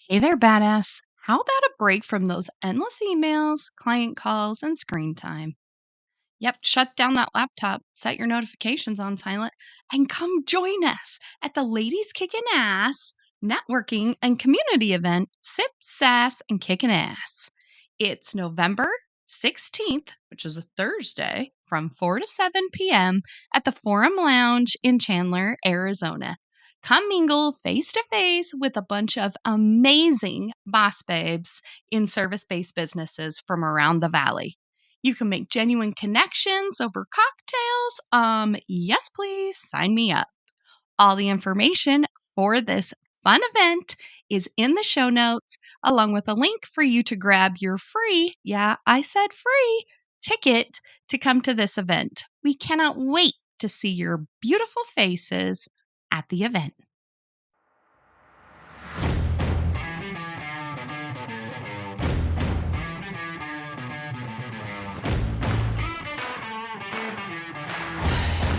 Hey there, badass. How about a break from those endless emails, client calls, and screen time? Yep, shut down that laptop, set your notifications on silent, and come join us at the Ladies Kickin Ass networking and community event, Sip, Sass, and Kickin Ass. It's November 16th, which is a Thursday, from 4 to 7 p.m. at the Forum Lounge in Chandler, Arizona. Come mingle face to face with a bunch of amazing boss babes in service based businesses from around the valley. You can make genuine connections over cocktails. Yes, please sign me up. All the information for this fun event is in the show notes, along with a link for you to grab your free, yeah, I said free, ticket to come to this event. We cannot wait to see your beautiful faces at the event.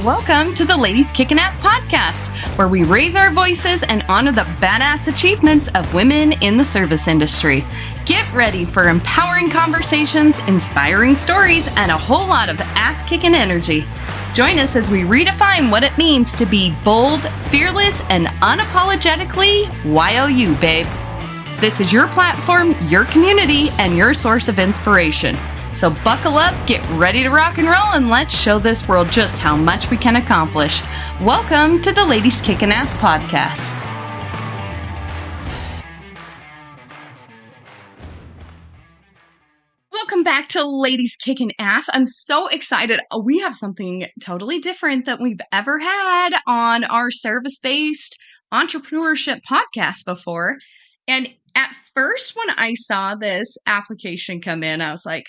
Welcome to the Ladies Kickin Ass podcast, where we raise our voices and honor the badass achievements of women in the service industry. Get ready for empowering conversations, inspiring stories, and a whole lot of ass-kicking energy. Join us as we redefine what it means to be bold, fearless, and unapologetically YOU, babe. This is your platform, your community, and your source of inspiration. So buckle up, get ready to rock and roll, and let's show this world just how much we can accomplish. Welcome to the Ladies Kickin Ass podcast. Welcome back to Ladies Kickin Ass. I'm so excited. We have something totally different than we've ever had on our service-based entrepreneurship podcast before. And at first, when I saw this application come in, I was like,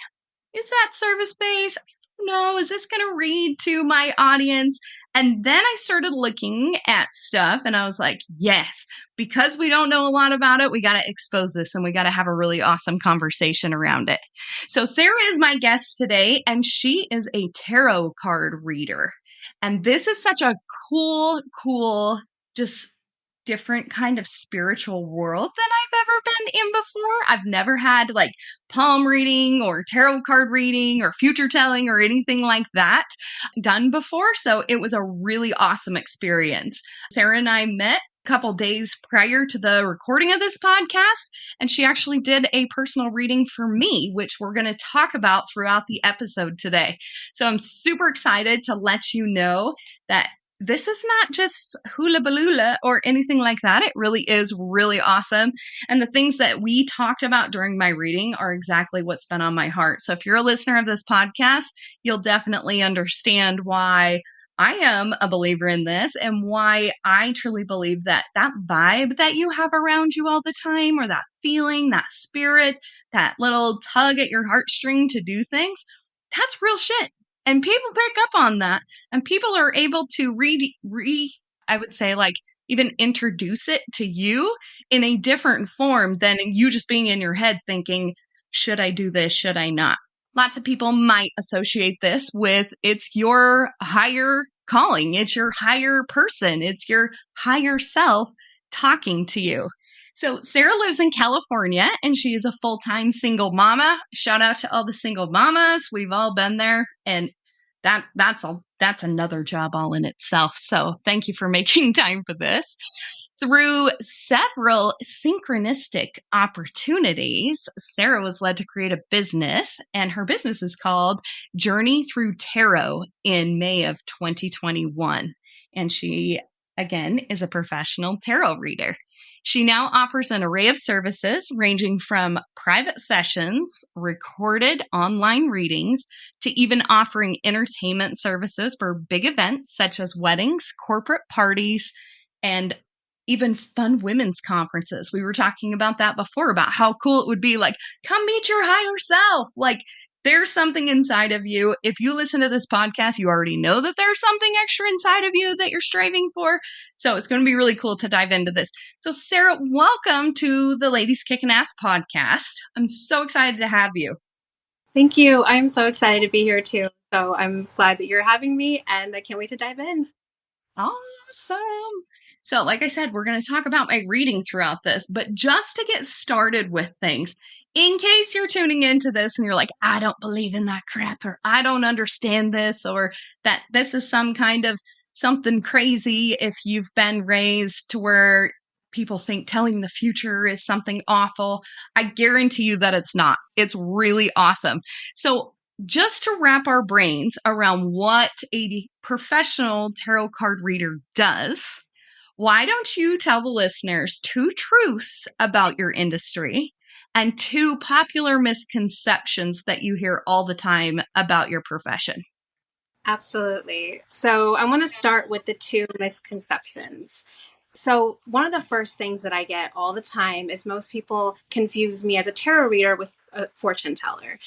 is that service-based? No, is this going to read to my audience? And then I started looking at stuff and I was like, yes, because we don't know a lot about it, we got to expose this and we got to have a really awesome conversation around it. So Sarah is my guest today and she is a tarot card reader. And this is such a cool, just different kind of spiritual world than I've ever been in before. I've never had like palm reading or tarot card reading or future telling or anything like that done before. So it was a really awesome experience. Sarah and I met a couple days prior to the recording of this podcast, and she actually did a personal reading for me, which we're going to talk about throughout the episode today. So I'm super excited to let you know that this is not just hula baloola or anything like that. It really is really awesome. And the things that we talked about during my reading are exactly what's been on my heart. So if you're a listener of this podcast, you'll definitely understand why I am a believer in this and why I truly believe that that vibe that you have around you all the time, or that feeling, that spirit, that little tug at your heartstring to do things, that's real shit. And people pick up on that, and people are able to I would say, like, even introduce it to you in a different form than you just being in your head thinking, should I do this? Should I not? Lots of people might associate this with it's your higher calling. It's your higher person. It's your higher self talking to you. So Sarah lives in California and she is a full-time single mama. Shout out to all the single mamas. We've all been there, and that's another job all in itself. So thank you for making time for this. Through several synchronistic opportunities, Sarah was led to create a business, and her business is called Journey Through Tarot in May of 2021. And she, again, is a professional tarot reader. She now offers an array of services ranging from private sessions, recorded online readings, to even offering entertainment services for big events such as weddings, corporate parties, and even fun women's conferences. We were talking about that before, about how cool it would be, like, come meet your higher self. Like, there's something inside of you. If you listen to this podcast, you already know that there's something extra inside of you that you're striving for. So it's going to be really cool to dive into this. So Sarah, welcome to the Ladies Kickin Ass podcast. I'm so excited to have you. Thank you. I'm so excited to be here too. So I'm glad that you're having me, and I can't wait to dive in. Awesome. So, like I said, we're going to talk about my reading throughout this, but just to get started with things, in case you're tuning into this and you're like, I don't believe in that crap, or I don't understand this, or that this is some kind of something crazy, if you've been raised to where people think telling the future is something awful, I guarantee you that it's not. It's really awesome. So, just to wrap our brains around what a professional tarot card reader does, why don't you tell the listeners two truths about your industry and two popular misconceptions that you hear all the time about your profession? Absolutely. So I want to start with the two misconceptions. So one of the first things that I get all the time is most people confuse me as a tarot reader with a fortune teller.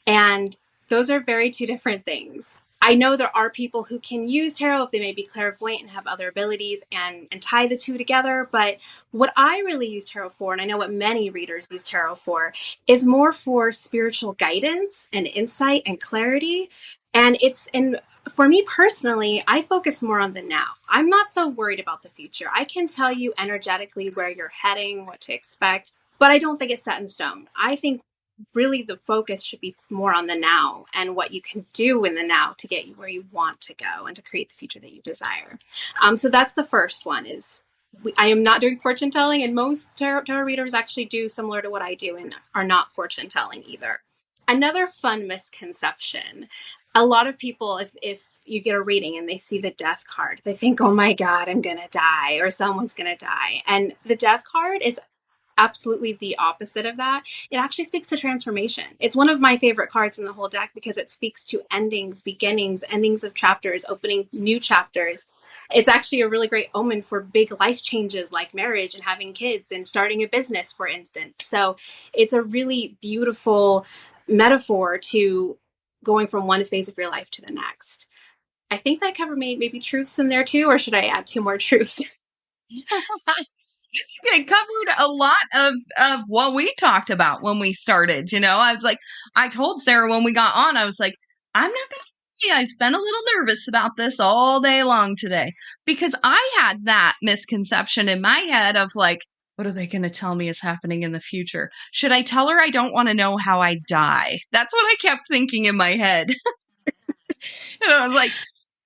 And those are very two different things. I know there are people who can use tarot if they may be clairvoyant and have other abilities and tie the two together. But what I really use tarot for, and I know what many readers use tarot for, is more for spiritual guidance and insight and clarity. And for me personally, I focus more on the now. I'm not so worried about the future. I can tell you energetically where you're heading, what to expect, but I don't think it's set in stone. I think really the focus should be more on the now and what you can do in the now to get you where you want to go and to create the future that you desire. So that's the first one is I am not doing fortune telling, and most tarot readers actually do similar to what I do and are not fortune telling either. Another fun misconception. A lot of people, if you get a reading and they see the death card, they think, oh my God, I'm going to die or someone's going to die. And the death card is absolutely the opposite of that. It actually speaks to transformation. It's one of my favorite cards in the whole deck because it speaks to endings, beginnings, endings of chapters, opening new chapters. It's actually a really great omen for big life changes like marriage and having kids and starting a business, for instance. So it's a really beautiful metaphor to going from one phase of your life to the next. I think that covered maybe truths in there too, or should I add two more truths? It covered a lot of what we talked about when we started. I was like, I told Sarah when we got on, I was like, I'm not going to lie, I've been a little nervous about this all day long today because I had that misconception in my head of like, what are they going to tell me is happening in the future? Should I tell her I don't want to know how I die? That's what I kept thinking in my head. And I was like,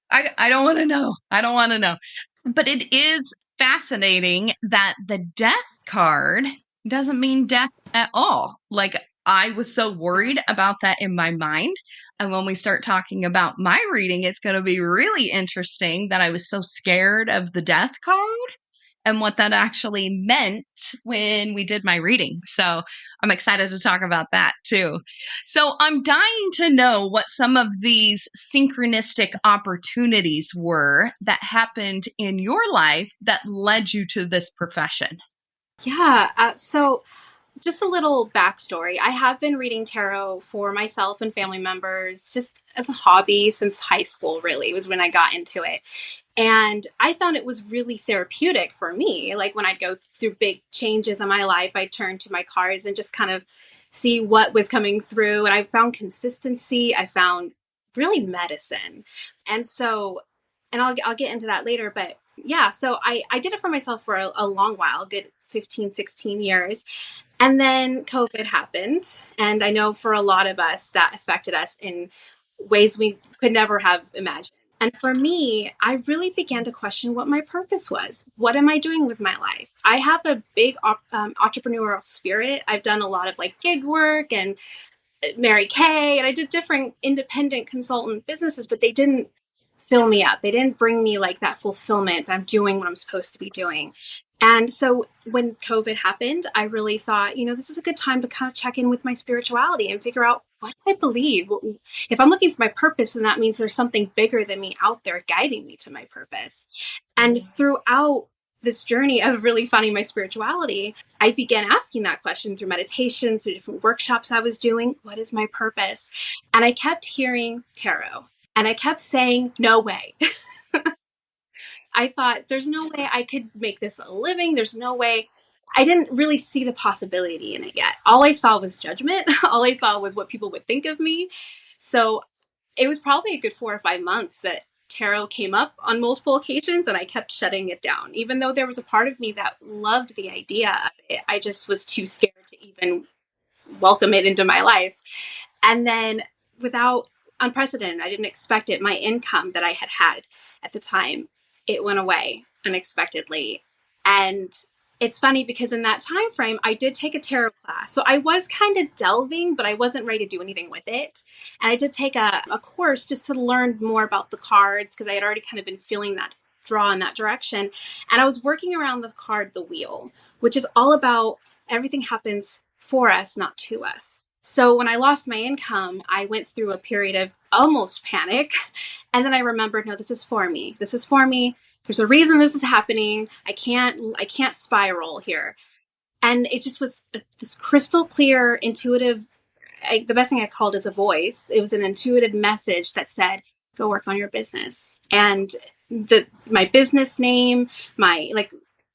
I don't want to know. I don't want to know. But it is fascinating that the death card doesn't mean death at all. Like, I was so worried about that in my mind. And when we start talking about my reading, it's going to be really interesting that I was so scared of the death card and what that actually meant when we did my reading. So I'm excited to talk about that too. So I'm dying to know what some of these synchronistic opportunities were that happened in your life that led you to this profession. Yeah. So just a little backstory. I have been reading tarot for myself and family members just as a hobby since high school, really, was when I got into it. And I found it was really therapeutic for me. Like when I'd go through big changes in my life, I'd turn to my cards and just kind of see what was coming through. And I found consistency. I found really medicine. And so, and I'll get into that later, but yeah, so I did it for myself for a long while, good 15, 16 years. And then COVID happened. And I know for a lot of us that affected us in ways we could never have imagined. And for me, I really began to question what my purpose was. What am I doing with my life? I have a big entrepreneurial spirit. I've done a lot of like gig work and Mary Kay, and I did different independent consultant businesses, but they didn't fill me up. They didn't bring me like that fulfillment that I'm doing what I'm supposed to be doing. And so when COVID happened, I really thought, this is a good time to kind of check in with my spirituality and figure out what I believe. If I'm looking for my purpose, then that means there's something bigger than me out there guiding me to my purpose. And throughout this journey of really finding my spirituality, I began asking that question through meditations, through different workshops I was doing. What is my purpose? And I kept hearing tarot. And I kept saying, no way. I thought, there's no way I could make this a living. There's no way. I didn't really see the possibility in it yet. All I saw was judgment. All I saw was what people would think of me. So it was probably a good 4 or 5 months that tarot came up on multiple occasions and I kept shutting it down. Even though there was a part of me that loved the idea of it, I just was too scared to even welcome it into my life. And then, without unprecedented, I didn't expect it. My income that I had at the time, it went away unexpectedly. And it's funny because in that time frame, I did take a tarot class. So I was kind of delving, but I wasn't ready to do anything with it. And I did take a course just to learn more about the cards because I had already kind of been feeling that draw in that direction. And I was working around the card, the wheel, which is all about everything happens for us, not to us. So when I lost my income, I went through a period of almost panic. And then I remembered, no, this is for me. This is for me. There's a reason this is happening. I can't spiral here. And it just was this crystal clear, intuitive, the best thing I called is a voice. It was an intuitive message that said, go work on your business. And my business name,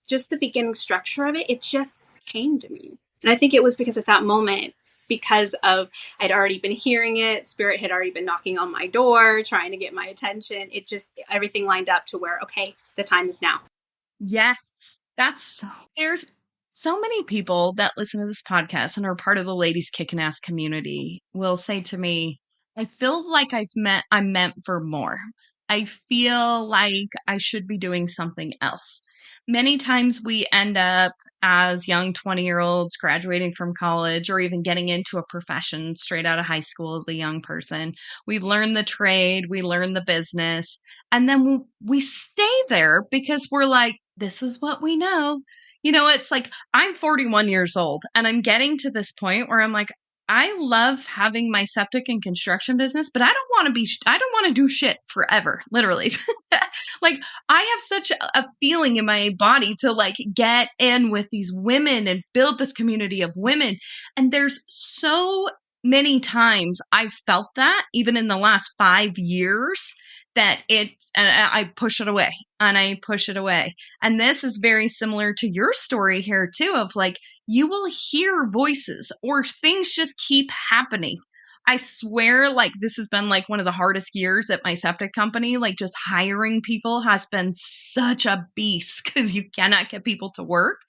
just the beginning structure of it, it just came to me. And I think it was because at that moment, because of I'd already been hearing it, spirit had already been knocking on my door, trying to get my attention. It just, everything lined up to where, okay, the time is now. Yes. There's so many people that listen to this podcast and are part of the Ladies Kickin Ass community will say to me, I feel like I'm meant for more. I feel like I should be doing something else. Many times we end up as young 20-year-olds graduating from college or even getting into a profession straight out of high school as a young person. We learn the trade, we learn the business, and then we stay there because we're like, this is what we know. It's like I'm 41 years old and I'm getting to this point where I'm like, I love having my septic and construction business, but I don't want to do shit forever, literally. Like I have such a feeling in my body to like get in with these women and build this community of women. And there's so many times I've felt that even in the last 5 years and I push it away and I push it away. And this is very similar to your story here too, of like, you will hear voices or things just keep happening. I swear, like, this has been like one of the hardest years at my septic company. Like, just hiring people has been such a beast because you cannot get people to work.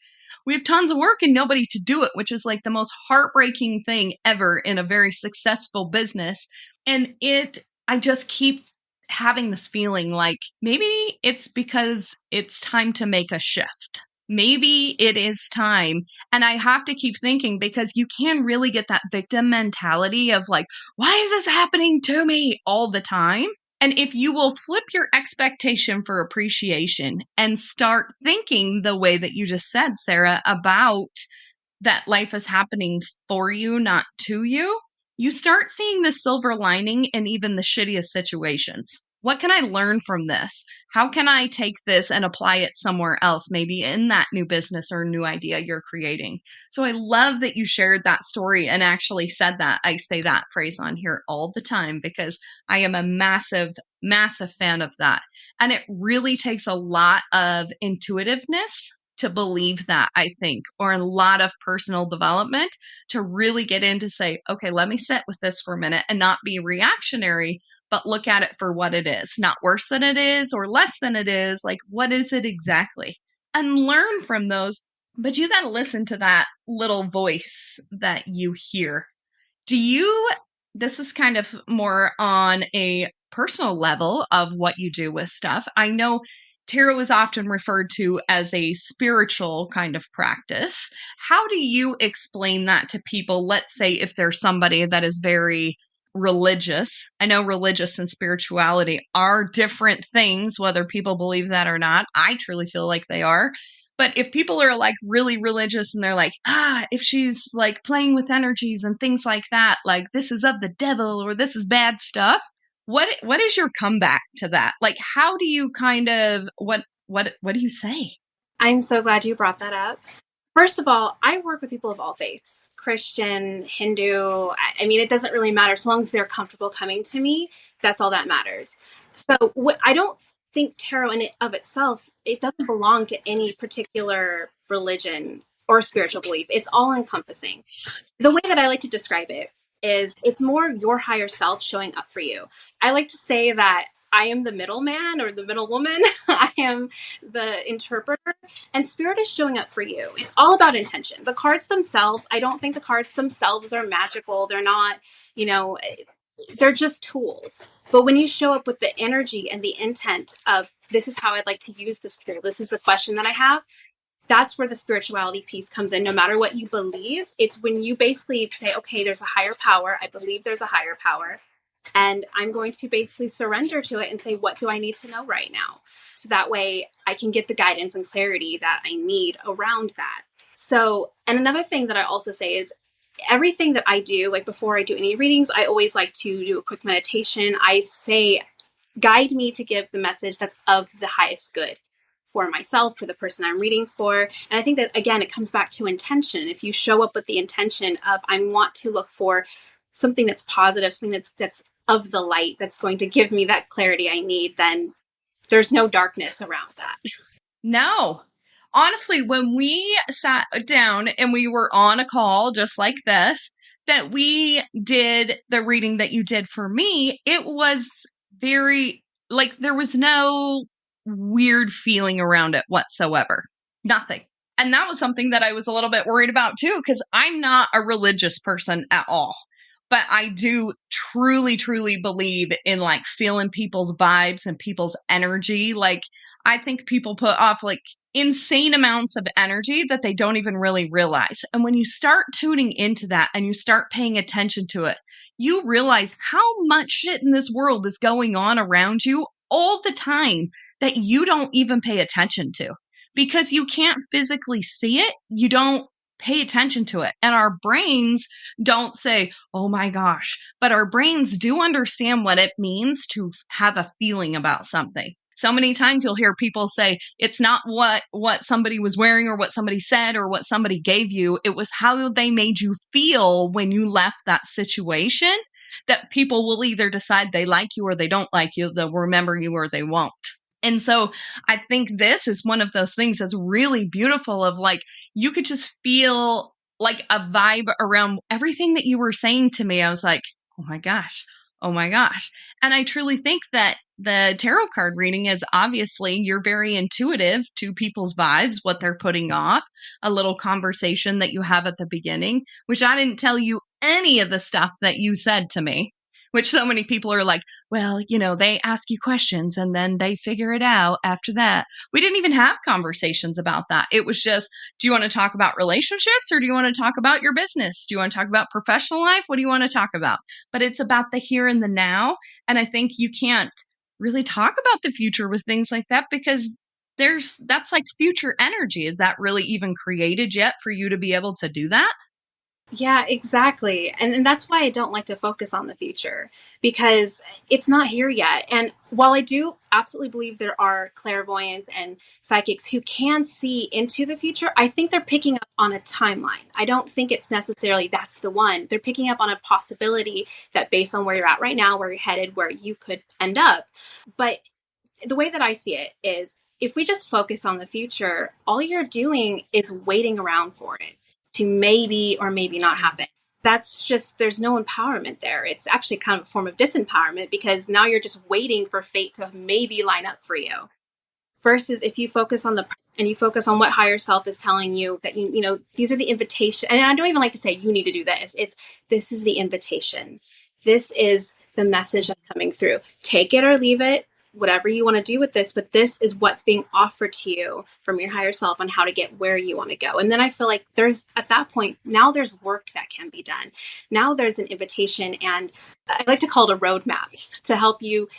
We have tons of work and nobody to do it, which is like the most heartbreaking thing ever in a very successful business. And I just keep having this feeling like maybe it's because it's time to make a shift. Maybe it is time. And I have to keep thinking because you can really get that victim mentality of like, why is this happening to me all the time? And if you will flip your expectation for appreciation and start thinking the way that you just said, Sarah, about that life is happening for you, not to you, you start seeing the silver lining in even the shittiest situations. What can I learn from this? How can I take this and apply it somewhere else, maybe in that new business or new idea you're creating? So I love that you shared that story and actually said that. I say that phrase on here all the time because I am a massive, massive fan of that. And it really takes a lot of intuitiveness to believe that, I think, or a lot of personal development to really get in to say, okay, let me sit with this for a minute and not be reactionary, but look at it for what it is, not worse than it is or less than it is. Like, what is it exactly? And learn from those. But you got to listen to that little voice that you hear. This is kind of more on a personal level of what you do with stuff. I know tarot is often referred to as a spiritual kind of practice. How do you explain that to people? Let's say if there's somebody that is very religious. I know religious and spirituality are different things, whether people believe that or not. I truly feel like they are. But if people are like really religious and they're like, if she's like playing with energies and things like that, like this is of the devil or this is bad stuff. What is your comeback to that? Like, how do you kind of, what do you say? I'm so glad you brought that up. First of all, I work with people of all faiths, Christian, Hindu. I mean, it doesn't really matter. As long as they're comfortable coming to me, that's all that matters. So I don't think tarot in it of itself, it doesn't belong to any particular religion or spiritual belief. It's all encompassing. The way that I like to describe it is it's more your higher self showing up for you. I like to say that I am the middleman or the middlewoman. I am the interpreter, and spirit is showing up for you. It's all about intention. The cards themselves, I don't think the cards themselves are magical. They're not, you know, they're just tools. But when you show up with the energy and the intent of, this is how I'd like to use this tool, this is the question that I have, that's where the spirituality piece comes in. No matter what you believe, it's when you basically say, okay, there's a higher power. I believe there's a higher power. And I'm going to basically surrender to it and say, what do I need to know right now? So that way I can get the guidance and clarity that I need around that. So, and another thing that I also say is, everything that I do, like before I do any readings, I always like to do a quick meditation. I say, guide me to give the message that's of the highest good for myself, for the person I'm reading for. And I think that, again, it comes back to intention. If you show up with the intention of, I want to look for something that's positive, something that's of the light, that's going to give me that clarity I need, then there's no darkness around that. No. Honestly, when we sat down and we were on a call just like this, that we did the reading that you did for me, it was very, like, there was no weird feeling around it whatsoever. Nothing. And that was something that I was a little bit worried about too, because I'm not a religious person at all. But I do truly, truly believe in like feeling people's vibes and people's energy. Like, I think people put off like insane amounts of energy that they don't even really realize. And when you start tuning into that and you start paying attention to it, you realize how much shit in this world is going on around you all the time that you don't even pay attention to because you can't physically see it. You don't pay attention to it. And our brains don't say, oh my gosh, but our brains do understand what it means to have a feeling about something. So many times you'll hear people say, it's not what somebody was wearing or what somebody said or what somebody gave you. It was how they made you feel when you left that situation, that people will either decide they like you or they don't like you. They'll remember you or they won't. And so I think this is one of those things that's really beautiful of like, you could just feel like a vibe around everything that you were saying to me. I was like, oh my gosh. Oh my gosh. And I truly think that the tarot card reading is obviously you're very intuitive to people's vibes, what they're putting off, a little conversation that you have at the beginning, which I didn't tell you any of the stuff that you said to me, which so many people are like, well, you know, they ask you questions and then they figure it out after that. We didn't even have conversations about that. It was just, do you want to talk about relationships or do you want to talk about your business? Do you want to talk about professional life? What do you want to talk about? But it's about the here and the now. And I think you can't really talk about the future with things like that because that's like future energy. Is that really even created yet for you to be able to do that? Yeah, exactly. And that's why I don't like to focus on the future, because it's not here yet. And while I do absolutely believe there are clairvoyants and psychics who can see into the future, I think they're picking up on a timeline. I don't think it's necessarily that's the one. They're picking up on a possibility that based on where you're at right now, where you're headed, where you could end up. But the way that I see it is, if we just focus on the future, all you're doing is waiting around for it to maybe or maybe not happen. That's just, there's no empowerment there. It's actually kind of a form of disempowerment, because now you're just waiting for fate to maybe line up for you. Versus if you focus on the, and you focus on what higher self is telling you, that you know, these are the invitation. And I don't even like to say you need to do this. It's, this is the invitation. This is the message that's coming through. Take it or leave it, whatever you want to do with this, but this is what's being offered to you from your higher self on how to get where you want to go. And then I feel like there's, at that point, now there's work that can be done. Now there's an invitation, and I like to call it a roadmap to help you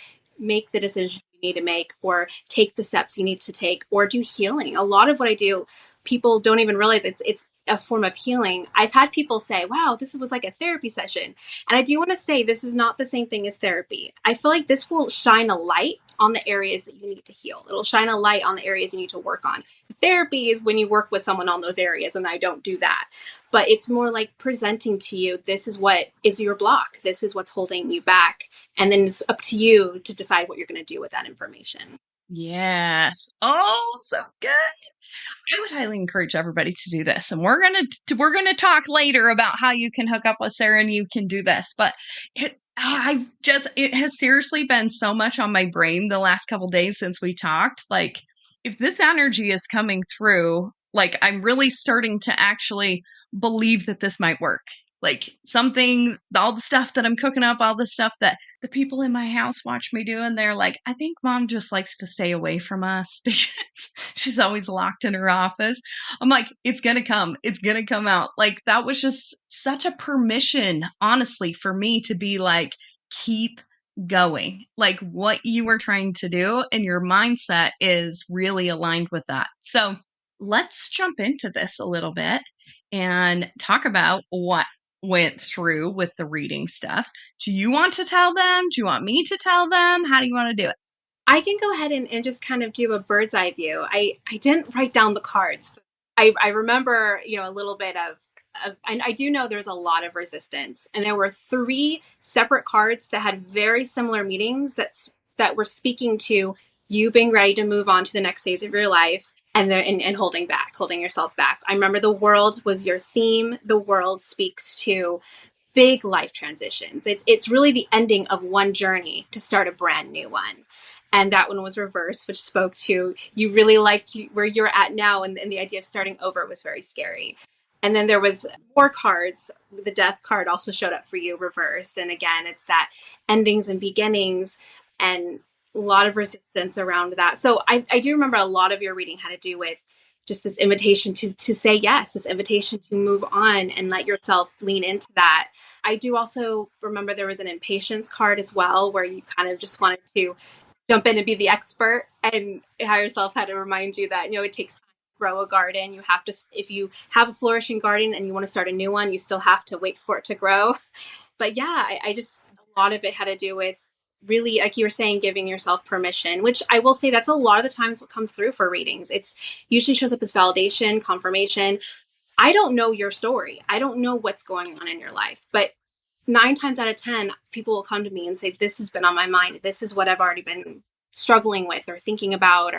make the decision you need to make, or take the steps you need to take, or do healing. A lot of what I do, people don't even realize it's a form of healing. I've had people say, wow, this was like a therapy session. And I do want to say, this is not the same thing as therapy. I feel like this will shine a light on the areas that you need to heal. It'll shine a light on the areas you need to work on. Therapy is when you work with someone on those areas, and I don't do that. But it's more like presenting to you, this is what is your block. This is what's holding you back. And then it's up to you to decide what you're going to do with that information. Yes. Oh, so good. I would highly encourage everybody to do this. And we're gonna talk later about how you can hook up with Sarah and you can do this. But it has seriously been so much on my brain the last couple days since we talked. Like, if this energy is coming through, like, I'm really starting to actually believe that this might work. Like, all the stuff that I'm cooking up, all the stuff that the people in my house watch me do, and they're like, I think mom just likes to stay away from us because she's always locked in her office. I'm like, it's gonna come. It's gonna come out. Like, that was just such a permission, honestly, for me to be like, keep going. Like, what you were trying to do and your mindset is really aligned with that. So let's jump into this a little bit and talk about what went through with the reading stuff. Do you want to tell them? Do you want me to tell them? How do you want to do it? I can go ahead and just kind of do a bird's eye view. I didn't write down the cards. I remember, a little bit and I do know there's a lot of resistance. And there were 3 separate cards that had very similar meanings that were speaking to you being ready to move on to the next phase of your life and holding yourself back. I remember the world was your theme. The world speaks to big life transitions. It's really the ending of one journey to start a brand new one. And that one was reversed, which spoke to you really liked where you're at now, and the idea of starting over was very scary. And then there was more cards. The death card also showed up for you reversed. And again, it's that endings and beginnings and a lot of resistance around that. So I do remember a lot of your reading had to do with just this invitation to say yes, this invitation to move on and let yourself lean into that. I do also remember there was an impatience card as well, where you kind of just wanted to jump in and be the expert, and higher self had to remind you that, it takes time to grow a garden. You have to, if you have a flourishing garden and you want to start a new one, you still have to wait for it to grow. But yeah, I just, a lot of it had to do with really, like you were saying, giving yourself permission, which I will say that's a lot of the times what comes through for readings. It's usually shows up as validation, confirmation. I don't know your story. I don't know what's going on in your life, but 9 times out of 10, people will come to me and say, this has been on my mind. This is what I've already been struggling with or thinking about,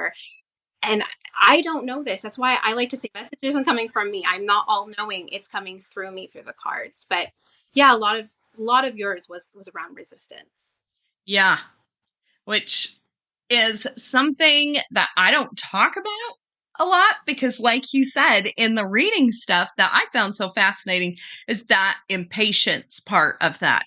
and I don't know this. That's why I like to say message isn't coming from me. I'm not all knowing. It's coming through me through the cards. But yeah, a lot of yours was around resistance. Yeah, which is something that I don't talk about a lot because, like you said, in the reading stuff that I found so fascinating is that impatience part of that.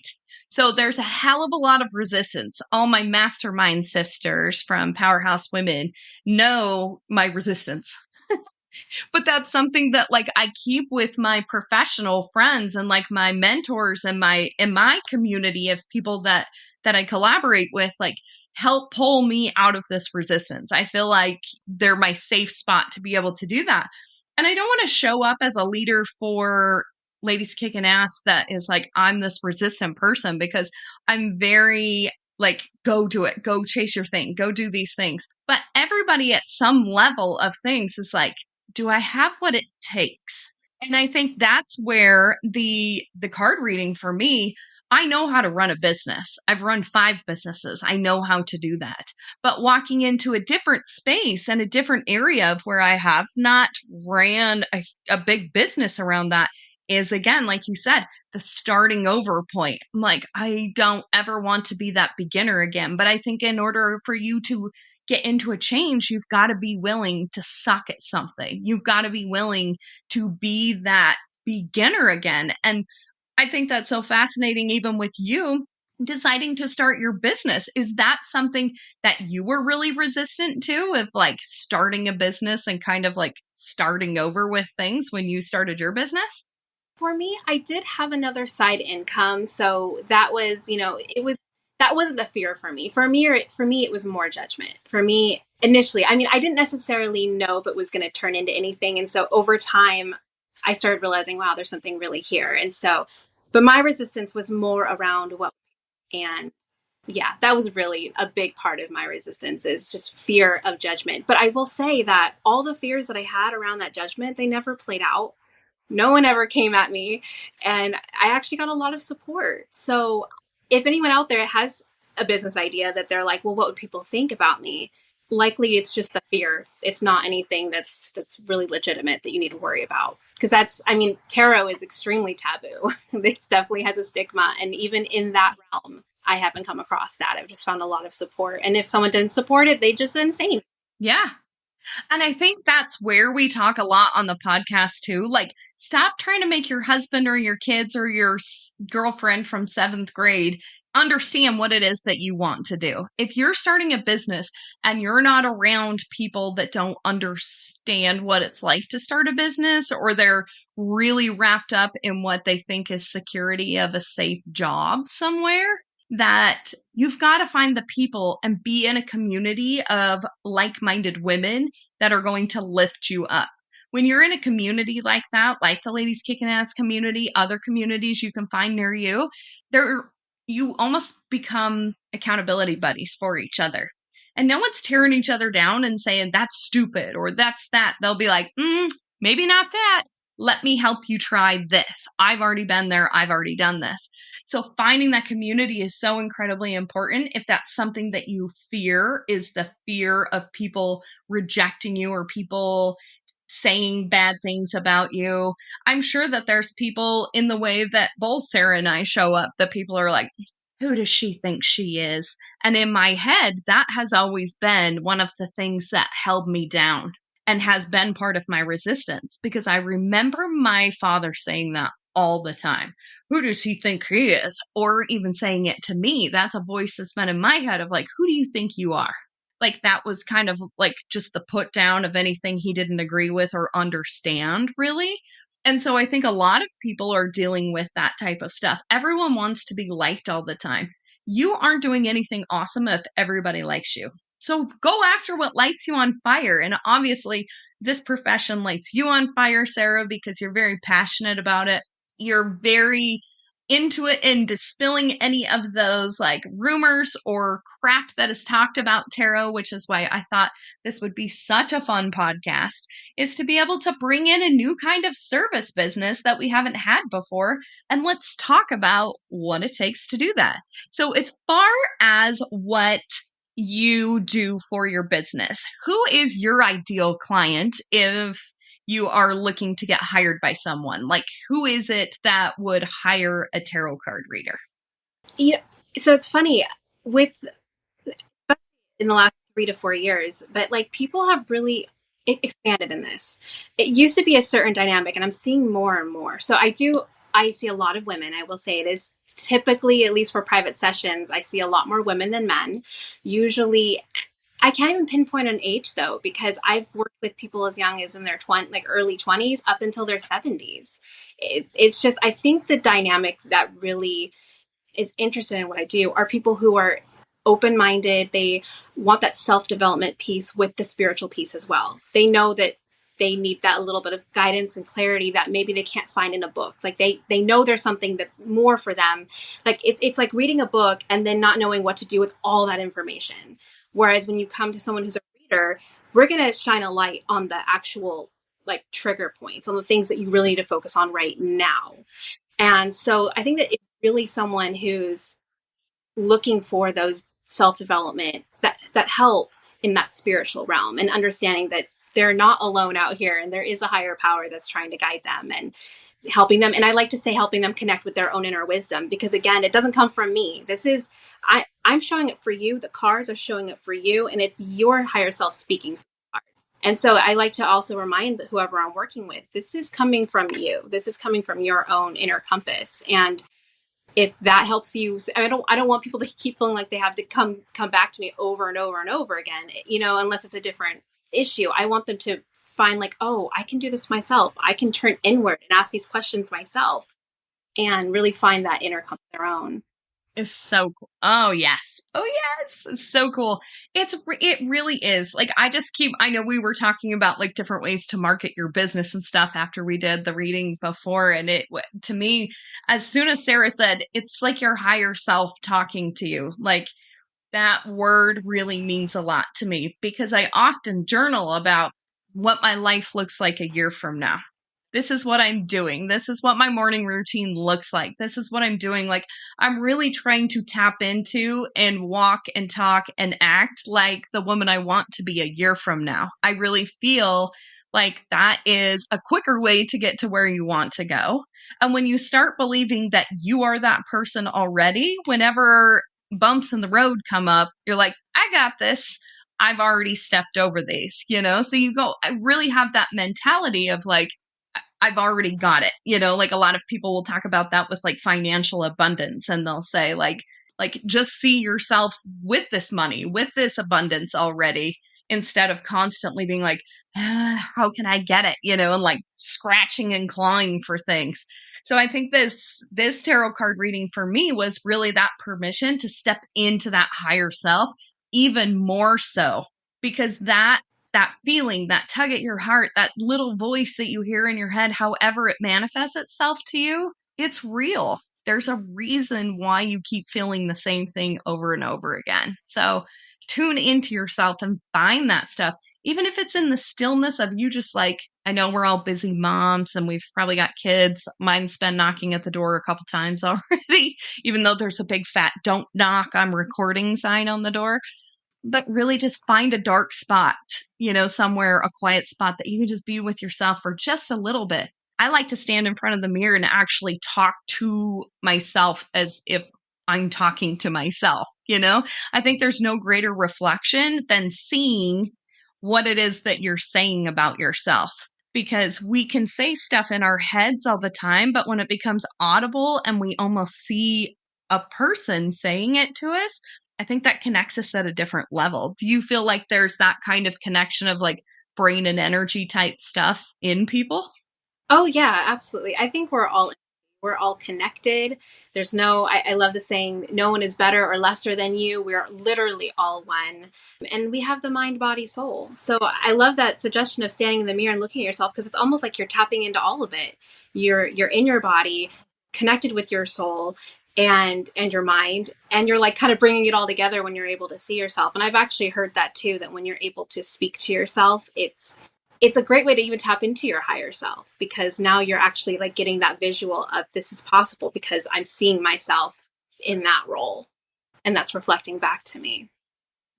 So there's a hell of a lot of resistance. All my mastermind sisters from Powerhouse Women know my resistance. But that's something that, like, I keep with my professional friends and like my mentors and my community of people that I collaborate with, like, help pull me out of this resistance. I feel like they're my safe spot to be able to do that. And I don't want to show up as a leader for Ladies Kickin Ass that is like, I'm this resistant person, because I'm very like, go do it, go chase your thing, go do these things. But everybody at some level of things is like, do I have what it takes? And I think that's where the card reading for me, I know how to run a business. I've run 5 businesses. I know how to do that. But walking into a different space and a different area of where I have not ran a big business around that is, again, like you said, the starting over point. I'm like, I don't ever want to be that beginner again. But I think in order for you to get into a change, you've got to be willing to suck at something. You've got to be willing to be that beginner again. And I think that's so fascinating, even with you deciding to start your business. Is that something that you were really resistant to, of like starting a business and kind of like starting over with things when you started your business? For me, I did have another side income, so that was, that wasn't the fear for me. For me, it was more judgment. For me, initially, I mean, I didn't necessarily know if it was going to turn into anything, and so over time, I started realizing, wow, there's something really here. And so, but my resistance was more around what, and yeah, that was really a big part of my resistance, is just fear of judgment. But I will say that all the fears that I had around that judgment, they never played out. No one ever came at me, and I actually got a lot of support. So if anyone out there has a business idea that they're like, well, what would people think about me? likely it's just the fear. It's not anything that's really legitimate that you need to worry about. Because that's, I mean, tarot is extremely taboo. It definitely has a stigma. And even in that realm, I haven't come across that. I've just found a lot of support. And if someone didn't support it, they just insane. Yeah. And I think that's where we talk a lot on the podcast too. Like, stop trying to make your husband or your kids or your girlfriend from seventh grade understand what it is that you want to do. If you're starting a business and you're not around people that don't understand what it's like to start a business, or they're really wrapped up in what they think is security of a safe job somewhere, that you've got to find the people and be in a community of like-minded women that are going to lift you up. When you're in a community like that, like the Ladies Kickin Ass community, other communities you can find near you, there you almost become accountability buddies for each other. And no one's tearing each other down and saying that's stupid or that's that. They'll be like, maybe not that. Let me help you try this. I've already been there. I've already done this. So finding that community is so incredibly important. If that's something that you fear, is the fear of people rejecting you or people saying bad things about you, I'm sure that there's people in the way that both Sarah and I show up that people are like, who does she think she is? And in my head, that has always been one of the things that held me down and has been part of my resistance, because I remember my father saying that all the time. Who does he think he is? Or even saying it to me. That's a voice that's been in my head of like, who do you think you are? Like, that was kind of like just the put down of anything he didn't agree with or understand, really. And so I think a lot of people are dealing with that type of stuff. Everyone wants to be liked all the time. You aren't doing anything awesome if everybody likes you. So go after what lights you on fire. And obviously, this profession lights you on fire, Sarah, because you're very passionate about it. You're very into it and dispelling any of those like rumors or crap that is talked about tarot, which is why I thought this would be such a fun podcast, is to be able to bring in a new kind of service business that we haven't had before. And let's talk about what it takes to do that. So as far as what you do for your business, who is your ideal client if you are looking to get hired by someone? Like, who is it that would hire a tarot card reader? Yeah. So it's funny with in the last 3 to 4 years, but like people have really expanded in this. It used to be a certain dynamic, and I'm seeing more and more. So I see a lot of women. I will say it is typically, at least for private sessions, I see a lot more women than men. Usually, I can't even pinpoint an age though, because I've worked with people as young as in their like early 20s up until their 70s. It's just, I think the dynamic that really is interested in what I do are people who are open minded. They want that self development piece with the spiritual piece as well. They know that they need that little bit of guidance and clarity that maybe they can't find in a book. Like they know there's something that more for them. Like it's like reading a book and then not knowing what to do with all that information. Whereas when you come to someone who's a reader, we're going to shine a light on the actual like trigger points, on the things that you really need to focus on right now. And so I think that it's really someone who's looking for those self-development that help in that spiritual realm, and understanding that they're not alone out here and there is a higher power that's trying to guide them and helping them. And I like to say helping them connect with their own inner wisdom, because again, it doesn't come from me. This is, I'm showing it for you. The cards are showing it for you, and it's your higher self speaking. And so I like to also remind whoever I'm working with, this is coming from you. This is coming from your own inner compass. And if that helps you, I don't want people to keep feeling like they have to come back to me over and over and over again, unless it's a different issue. I want them to find like, oh, I can do this myself. I can turn inward and ask these questions myself and really find that inner compass of their own. Is so cool. Oh yes. Oh yes. It's so cool. It really is. Like, I know we were talking about like different ways to market your business and stuff after we did the reading before, and to me, as soon as Sarah said it's like your higher self talking to you, like, that word really means a lot to me, because I often journal about what my life looks like a year from now. this is what I'm doing. This is what my morning routine looks like. This is what I'm doing. Like, I'm really trying to tap into and walk and talk and act like the woman I want to be a year from now. I really feel like that is a quicker way to get to where you want to go. And when you start believing that you are that person already, whenever bumps in the road come up, you're like, I got this. I've already stepped over these, So you go, I really have that mentality of like, I've already got it. Like a lot of people will talk about that with like financial abundance, and they'll say like just see yourself with this money, with this abundance already, instead of constantly being like, how can I get it? And like scratching and clawing for things. So I think this tarot card reading for me was really that permission to step into that higher self even more so, because that feeling, that tug at your heart, that little voice that you hear in your head, however it manifests itself to you, it's real. There's a reason why you keep feeling the same thing over and over again. So tune into yourself and find that stuff, even if it's in the stillness of you just like, I know we're all busy moms and we've probably got kids. Mine's been knocking at the door a couple times already, even though there's a big fat "don't knock, I'm recording" sign on the door. But really just find a dark spot, somewhere, a quiet spot that you can just be with yourself for just a little bit. I like to stand in front of the mirror and actually talk to myself as if I'm talking to myself, I think there's no greater reflection than seeing what it is that you're saying about yourself. Because we can say stuff in our heads all the time, but when it becomes audible and we almost see a person saying it to us, I think that connects us at a different level. Do you feel like there's that kind of connection of like brain and energy type stuff in people? Oh yeah, absolutely. I think we're all connected. There's no, I love the saying, no one is better or lesser than you. We're literally all one. And we have the mind, body, soul. So I love that suggestion of standing in the mirror and looking at yourself, because it's almost like you're tapping into all of it. You're in your body, connected with your soul and your mind, and you're like kind of bringing it all together when you're able to see yourself. And I've actually heard that too, that when you're able to speak to yourself, it's a great way to even tap into your higher self, because now you're actually like getting that visual of this is possible because I'm seeing myself in that role, and that's reflecting back to me.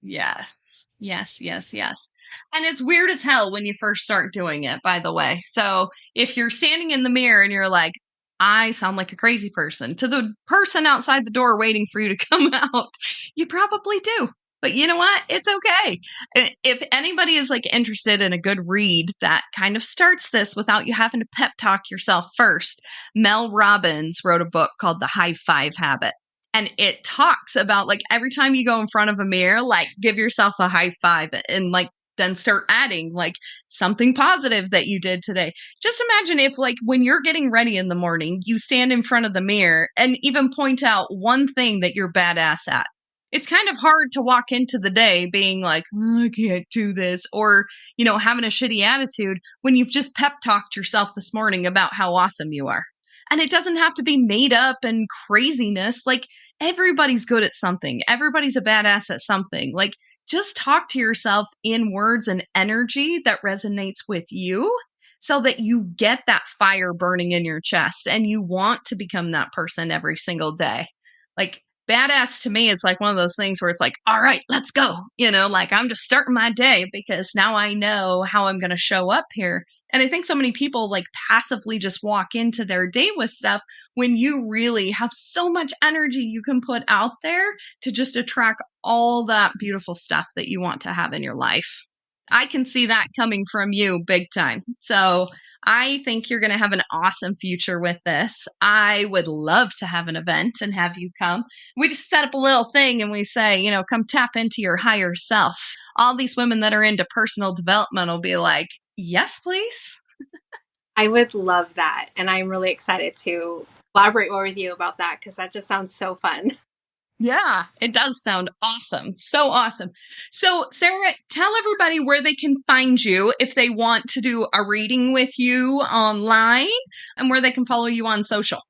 Yes. Yes, yes, yes. And it's weird as hell when you first start doing it, by the way. So if you're standing in the mirror and you're like, I sound like a crazy person, to the person outside the door waiting for you to come out, you probably do. But you know what? It's okay. If anybody is like interested in a good read that kind of starts this without you having to pep talk yourself first, Mel Robbins wrote a book called The High Five Habit. And it talks about like every time you go in front of a mirror, like give yourself a high five and like then start adding like something positive that you did today. Just imagine if like when you're getting ready in the morning, you stand in front of the mirror and even point out one thing that you're badass at. It's kind of hard to walk into the day being like, I can't do this, or, having a shitty attitude when you've just pep talked yourself this morning about how awesome you are. And it doesn't have to be made up and craziness. Like everybody's good at something. Everybody's a badass at something. Like just talk to yourself in words and energy that resonates with you so that you get that fire burning in your chest and you want to become that person every single day. Like badass to me is like one of those things where it's like, all right, let's go. Like I'm just starting my day because now I know how I'm going to show up here. And I think so many people like passively just walk into their day with stuff when you really have so much energy you can put out there to just attract all that beautiful stuff that you want to have in your life. I can see that coming from you big time. So I think you're going to have an awesome future with this. I would love to have an event and have you come. We just set up a little thing and we say, come tap into your higher self. All these women that are into personal development will be like, yes, please. I would love that. And I'm really excited to collaborate more with you about that, because that just sounds so fun. Yeah, it does sound awesome. So awesome. So, Sarah, tell everybody where they can find you if they want to do a reading with you online, and where they can follow you on social.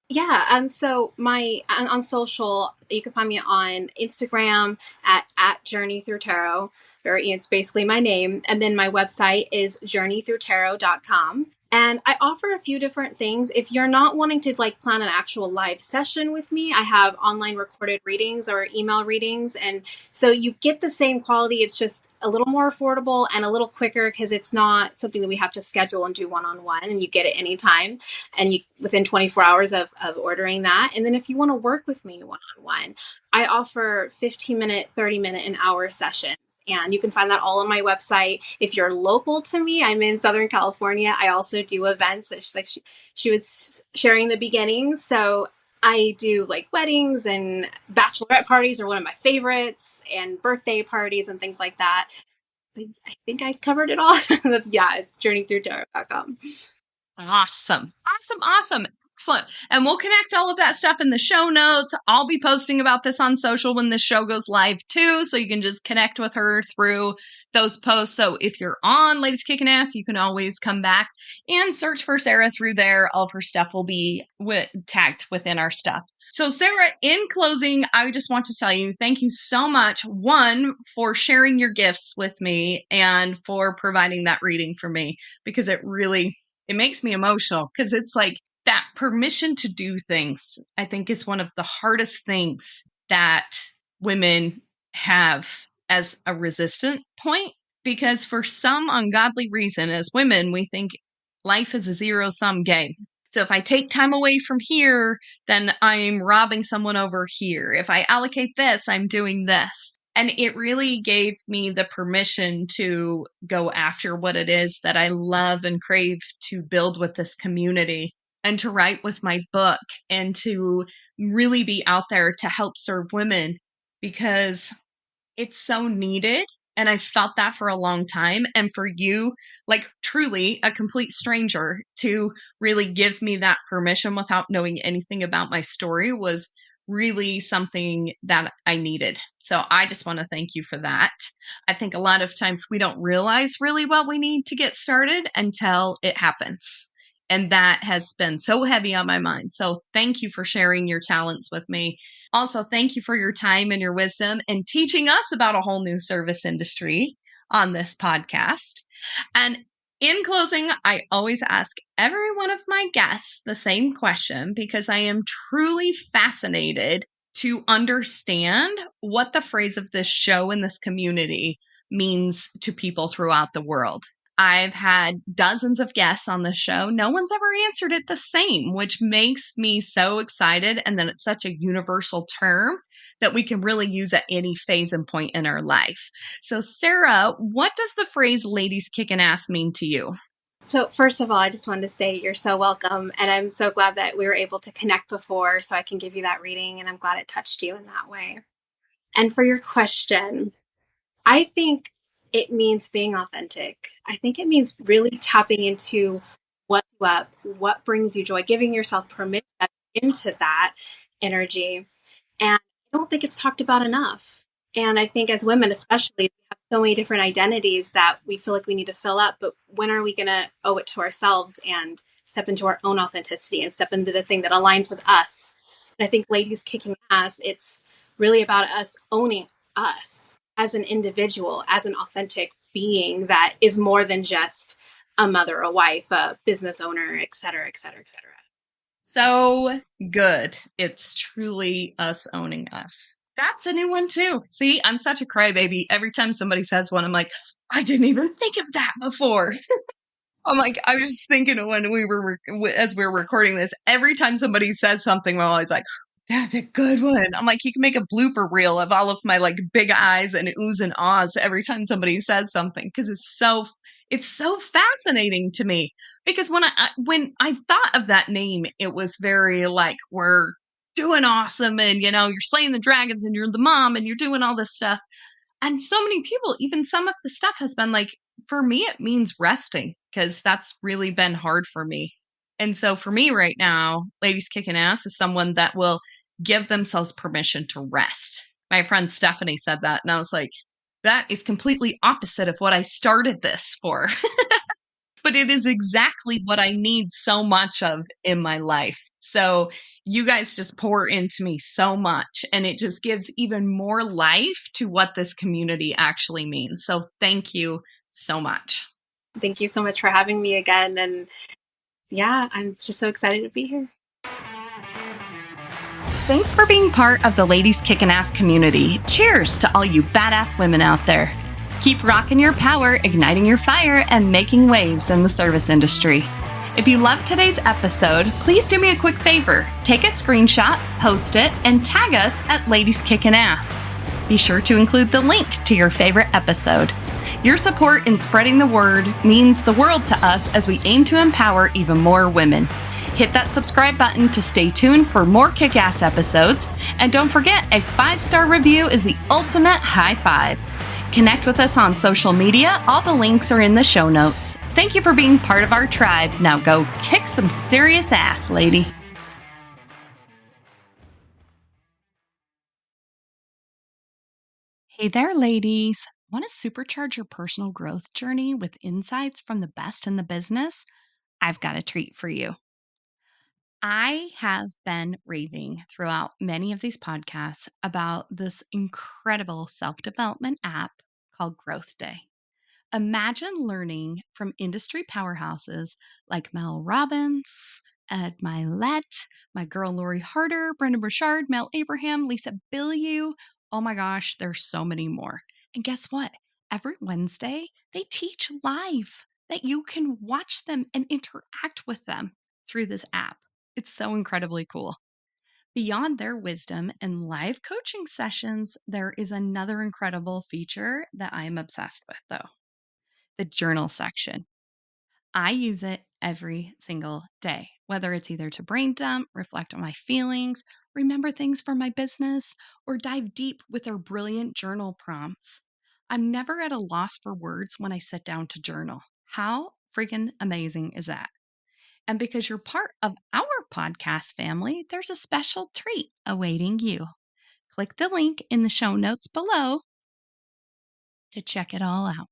Yeah. So on social, you can find me on Instagram at Journey Through Tarot. It's basically my name. And then my website is journeythroughtarot.com. And I offer a few different things. If you're not wanting to like plan an actual live session with me, I have online recorded readings or email readings. And so you get the same quality. It's just a little more affordable and a little quicker because it's not something that we have to schedule and do one-on-one, and you get it anytime and you within 24 hours of ordering that. And then if you want to work with me one-on-one, I offer 15-minute, 30-minute, an hour sessions. And you can find that all on my website. If you're local to me, I'm in Southern California. I also do events. It's like she was sharing the beginnings. So I do like weddings, and bachelorette parties are one of my favorites, and birthday parties and things like that. I think I covered it all. Yeah, it's journeythroughtarot.com. Awesome. Awesome. Awesome. Excellent. And we'll connect all of that stuff in the show notes. I'll be posting about this on social when this show goes live too. So you can just connect with her through those posts. So if you're on Ladies Kickin Ass, you can always come back and search for Sarah through there. All of her stuff will be tagged within our stuff. So Sarah, in closing, I just want to tell you, thank you so much. One, for sharing your gifts with me and for providing that reading for me, because it makes me emotional, because it's like that permission to do things, I think, is one of the hardest things that women have as a resistant point, because for some ungodly reason, as women, we think life is a zero-sum game. So if I take time away from here, then I'm robbing someone over here. If I allocate this, I'm doing this. And it really gave me the permission to go after what it is that I love and crave to build with this community, and to write with my book, and to really be out there to help serve women, because it's so needed. And I felt that for a long time. And for you, like truly a complete stranger, to really give me that permission without knowing anything about my story was really something that I needed. So I just want to thank you for that. I think a lot of times we don't realize really what we need to get started until it happens. And that has been so heavy on my mind. So thank you for sharing your talents with me. Also, thank you for your time and your wisdom and teaching us about a whole new service industry on this podcast. And in closing, I always ask every one of my guests the same question, because I am truly fascinated to understand what the phrase of this show and this community means to people throughout the world. I've had dozens of guests on the show. No one's ever answered it the same, which makes me so excited. And then it's such a universal term that we can really use at any phase and point in our life. So, Sarah, what does the phrase ladies kickin' ass mean to you? So first of all, I just wanted to say you're so welcome. And I'm so glad that we were able to connect before so I can give you that reading. And I'm glad it touched you in that way. And for your question, I think it means being authentic. I think it means really tapping into what brings you joy, giving yourself permission into that energy. And I don't think it's talked about enough. And I think as women, especially, we have so many different identities that we feel like we need to fill up. But when are we going to owe it to ourselves and step into our own authenticity and step into the thing that aligns with us? And I think Ladies Kicking Ass, it's really about us owning us as an individual, as an authentic being that is more than just a mother, a wife, a business owner, et cetera, et cetera, et cetera. So good. It's truly us owning us. That's a new one too. See, I'm such a crybaby. Every time somebody says one, I'm like, I didn't even think of that before. I'm like, I was just thinking when as we were recording this, every time somebody says something, we're always like, that's a good one. I'm like, you can make a blooper reel of all of my like big eyes and oohs and ahs every time somebody says something, because it's so fascinating to me. Because when I thought of that name, it was very like, we're doing awesome, and you're slaying the dragons, and you're the mom, and you're doing all this stuff. And so many people, even some of the stuff has been like, for me, it means resting, because that's really been hard for me. And so for me right now, Ladies Kickin' Ass is someone that will give themselves permission to rest. My friend Stephanie said that, and I was like, that is completely opposite of what I started this for. But it is exactly what I need so much of in my life. So you guys just pour into me so much, and it just gives even more life to what this community actually means. So thank you so much. Thank you so much for having me again. And Yeah, I'm just so excited to be here. Thanks for being part of the Ladies Kickin Ass community. Cheers to all you badass women out there. Keep rocking your power, igniting your fire, and making waves in the service industry. If you loved today's episode, please do me a quick favor. Take a screenshot, post it, and tag us at Ladies Kickin Ass. Be sure to include the link to your favorite episode. Your support in spreading the word means the world to us as we aim to empower even more women. Hit that subscribe button to stay tuned for more kick-ass episodes. And don't forget, a 5-star review is the ultimate high five. Connect with us on social media. All the links are in the show notes. Thank you for being part of our tribe. Now go kick some serious ass, lady. Hey there, ladies. Want to supercharge your personal growth journey with insights from the best in the business? I've got a treat for you. I have been raving throughout many of these podcasts about this incredible self development app called Growth Day. Imagine learning from industry powerhouses like Mel Robbins, Ed Milet, my girl Lori Harder, Brendan Burchard, Mel Abraham, Lisa Bilyeu. Oh my gosh, there's so many more. And guess what? Every Wednesday, they teach live that you can watch them and interact with them through this app. It's so incredibly cool. Beyond their wisdom and live coaching sessions, there is another incredible feature that I'm obsessed with, though: the journal section. I use it every single day, whether it's either to brain dump, reflect on my feelings, remember things for my business, or dive deep with their brilliant journal prompts. I'm never at a loss for words when I sit down to journal. How freaking amazing is that? And because you're part of our podcast family, there's a special treat awaiting you. Click the link in the show notes below to check it all out.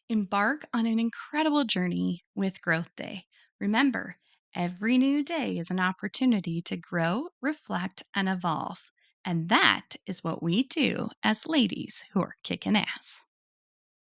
Embark on an incredible journey with Growth Day. Remember, every new day is an opportunity to grow, reflect, and evolve. And that is what we do as ladies who are kicking ass.